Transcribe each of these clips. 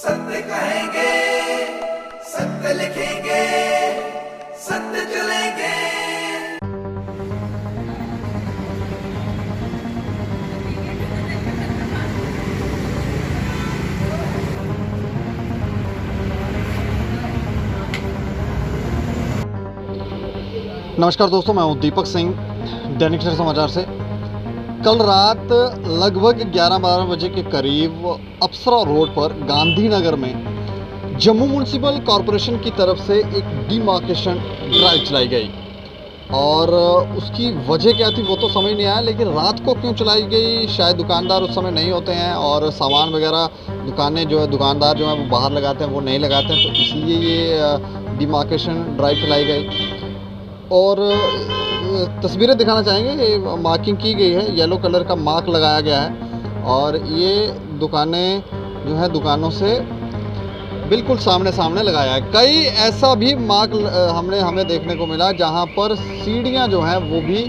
सत्य कहेंगे, सत्य लिखेंगे, सत्य चलेंगे। नमस्कार दोस्तों, मैं हूं दीपक सिंह, दैनिक सवेरा समाचार से। कल रात लगभग 11-12 बजे के करीब अप्सरा रोड पर गांधीनगर में जम्मू म्यूनिसिपल कॉरपोरेशन की तरफ से एक डिमार्केशन ड्राइव चलाई गई और उसकी वजह क्या थी वो तो समझ नहीं आया, लेकिन रात को क्यों चलाई गई, शायद दुकानदार उस समय नहीं होते हैं और सामान वगैरह दुकानदार जो है वो बाहर लगाते हैं, वो नहीं लगाते हैं, तो इसलिए ये डिमार्केशन ड्राइव चलाई गई। और तस्वीरें दिखाना चाहेंगे, ये मार्किंग की गई है, येलो कलर का मार्क लगाया गया है और ये दुकानें जो है दुकानों से बिल्कुल सामने सामने लगाया है। कई ऐसा भी मार्क हमें देखने को मिला जहां पर सीढ़ियां जो हैं वो भी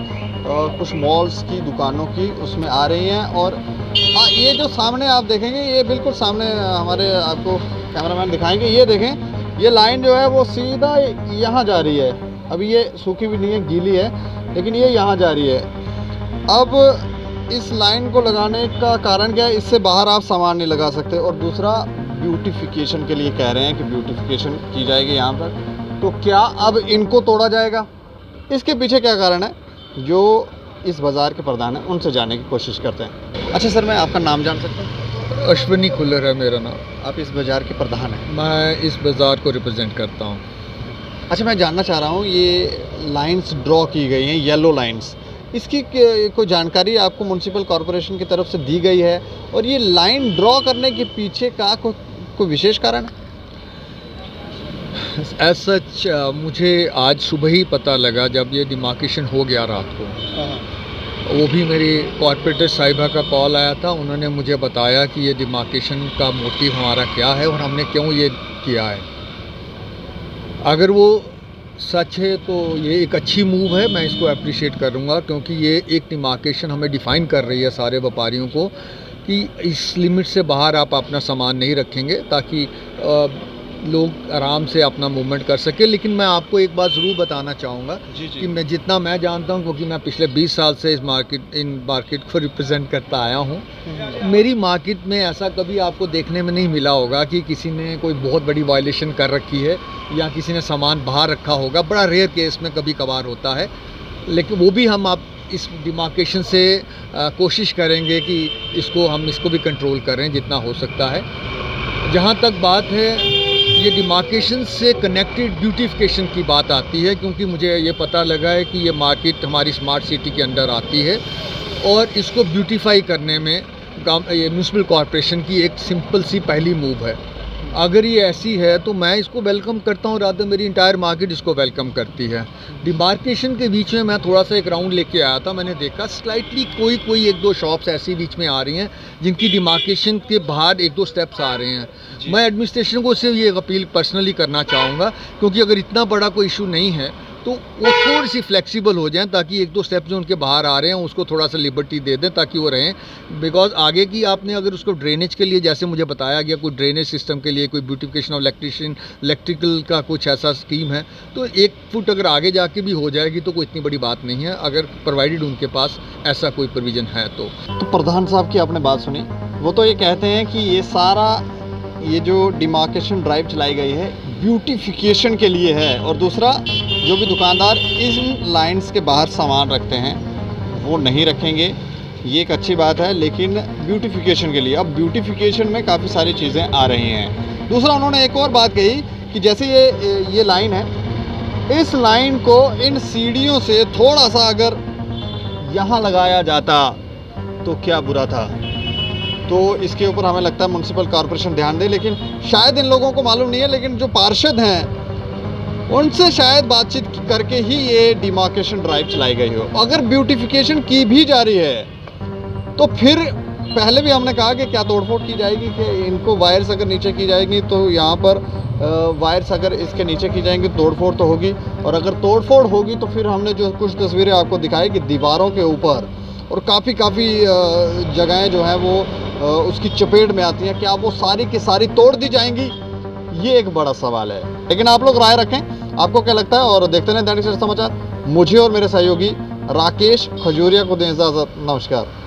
कुछ मॉल्स की दुकानों की उसमें आ रही हैं। और ये जो सामने आप देखेंगे, ये बिल्कुल सामने हमारे आपको कैमरामैन दिखाएंगे, ये देखें, ये लाइन जो है वो सीधा यहाँ जा रही है। अभी ये सूखी भी नहीं है, गीली है, लेकिन ये यहाँ जा रही है। अब इस लाइन को लगाने का कारण क्या है, इससे बाहर आप सामान नहीं लगा सकते। और दूसरा, ब्यूटिफिकेशन के लिए कह रहे हैं कि ब्यूटिफिकेशन की जाएगी यहाँ पर, तो क्या अब इनको तोड़ा जाएगा? इसके पीछे क्या कारण है, जो इस बाज़ार के प्रधान हैं उनसे जानने की कोशिश करते हैं। अच्छा सर, मैं आपका नाम जान सकता हूँ? अश्विनी खुल्लर है मेरा नाम। आप इस बाज़ार के प्रधान हैं? मैं इस बाज़ार को रिप्रेजेंट करता हूँ। अच्छा, मैं जानना चाह रहा हूँ, ये लाइंस ड्रॉ की गई हैं, येलो लाइंस, इसकी कोई जानकारी आपको म्यूनिसिपल कॉरपोरेशन की तरफ से दी गई है? और ये लाइन ड्रॉ करने के पीछे का कोई विशेष कारण है? एज सच मुझे आज सुबह ही पता लगा जब ये डिमार्केशन हो गया रात को। वो भी मेरी कॉर्पोरेटर साहिबा का कॉल आया था, उन्होंने मुझे बताया कि ये डिमार्केशन का मोटिव हमारा क्या है और हमने क्यों ये किया है। अगर वो सच है तो ये एक अच्छी मूव है, मैं इसको अप्रिशिएट करूँगा, क्योंकि ये एक डिमार्केशन हमें डिफ़ाइन कर रही है सारे व्यापारियों को कि इस लिमिट से बाहर आप अपना सामान नहीं रखेंगे, ताकि लोग आराम से अपना मूवमेंट कर सके। लेकिन मैं आपको एक बात ज़रूर बताना चाहूँगा कि मैं जितना मैं जानता हूँ, क्योंकि मैं पिछले 20 साल से इन मार्केट को रिप्रेजेंट करता आया हूँ, मेरी मार्केट में ऐसा कभी आपको देखने में नहीं मिला होगा कि किसी ने कोई बहुत बड़ी वायलेशन कर रखी है या किसी ने सामान बाहर रखा होगा। बड़ा रेयर केस में कभी कभार होता है, लेकिन वो भी हम आप इस डिमार्केशन से कोशिश करेंगे कि इसको भी कंट्रोल करें जितना हो सकता है। जहाँ तक बात है ये डिमार्केशन से कनेक्टेड ब्यूटिफिकेशन की बात आती है, क्योंकि मुझे ये पता लगा है कि ये मार्केट हमारी स्मार्ट सिटी के अंडर आती है और इसको ब्यूटीफाई करने में ये म्यूनिसिपल कॉरपोरेशन की एक सिंपल सी पहली मूव है। अगर ये ऐसी है तो मैं इसको वेलकम करता हूँ, रादर मेरी इंटायर मार्केट इसको वेलकम करती है। डिमार्केशन के बीच में मैं थोड़ा सा एक राउंड लेके आया था, मैंने देखा स्लाइटली कोई एक दो शॉप्स ऐसी बीच में आ रही हैं जिनकी डिमार्केशन के बाहर एक दो स्टेप्स आ रहे हैं। मैं एडमिनिस्ट्रेशन को सिर्फ ये अपील पर्सनली करना चाहूँगा, क्योंकि अगर इतना बड़ा कोई इशू नहीं है तो वो थोड़ी सी फ्लेक्सिबल हो जाएं, ताकि एक दो स्टेप जो उनके बाहर आ रहे हैं उसको थोड़ा सा लिबर्टी दे दें ताकि वो रहें। बिकॉज आगे की आपने अगर उसको ड्रेनेज के लिए, जैसे मुझे बताया गया, कोई ड्रेनेज सिस्टम के लिए कोई ब्यूटिफिकेशन ऑफ इलेक्ट्रिकल का कुछ ऐसा स्कीम है, तो 1 फुट अगर आगे जाके भी हो जाएगी तो कोई इतनी बड़ी बात नहीं है, अगर प्रोवाइडेड उनके पास ऐसा कोई प्रोविज़न है तो प्रधान साहब की आपने बात सुनी, वो तो ये कहते हैं कि ये जो डिमार्केशन ड्राइव चलाई गई है ब्यूटिफिकेशन के लिए है, और दूसरा, जो भी दुकानदार इन लाइंस के बाहर सामान रखते हैं वो नहीं रखेंगे, ये एक अच्छी बात है, लेकिन ब्यूटिफिकेशन के लिए। अब ब्यूटिफिकेशन में काफ़ी सारी चीज़ें आ रही हैं। दूसरा, उन्होंने एक और बात कही कि जैसे ये लाइन है, इस लाइन को इन सीढ़ियों से थोड़ा सा अगर यहाँ लगाया जाता तो क्या बुरा था। तो इसके ऊपर हमें लगता है म्यूनिसिपल कॉरपोरेशन ध्यान दे, लेकिन शायद इन लोगों को मालूम नहीं है, लेकिन जो पार्षद हैं उनसे शायद बातचीत करके ही ये डिमार्केशन ड्राइव चलाई गई हो। अगर ब्यूटिफिकेशन की भी जा रही है तो फिर पहले भी हमने कहा कि क्या तोड़फोड़ की जाएगी, कि इनको वायर्स अगर नीचे की जाएगी तो यहाँ पर वायर्स अगर इसके नीचे की जाएंगी तोड़फोड़ तो होगी, और अगर तोड़फोड़ होगी तो फिर हमने जो कुछ तस्वीरें आपको दिखाई कि दीवारों के ऊपर और काफ़ी जगहें जो हैं वो उसकी चपेट में आती हैं, क्या वो सारी की सारी तोड़ दी जाएंगी, ये एक बड़ा सवाल है। लेकिन आप लोग राय रखें, आपको क्या लगता है, और देखते रहें दैनिक सवेरा समाचार। मुझे और मेरे सहयोगी राकेश खजूरिया को दें इजाज़त। नमस्कार।